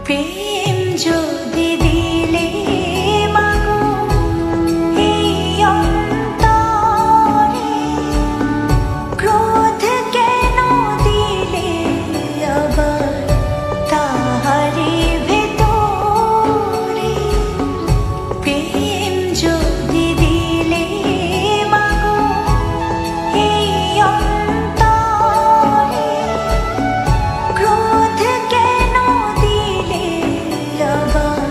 প্রেম যদি দিলে মাগো এই অন্তরে, ক্রোধ কেন দিলে আবার তাহারি ভেতরে? প্রেম যদি দিলে মাগো এই অন্তরে, ক্রোধ কেন দিলে আবার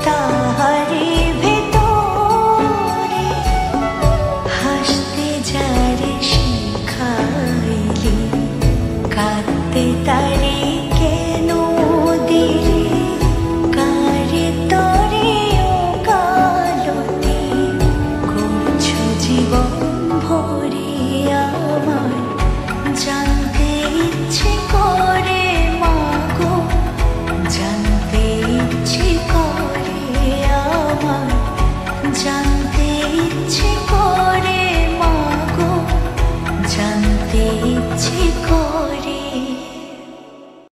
তাহারি ভেতরে? হাসতে যারে শিখাইলি, কাঁদতে তারে কেন দিলে? কারে তরে ও কালতি করছো জীবন ভরে আমার? জানতে ইচ্ছে করে মাগো, জানতে ইচ্ছে করে আমার, জানতে ইচ্ছে করে মাগো, জানতে ইচ্ছে করে।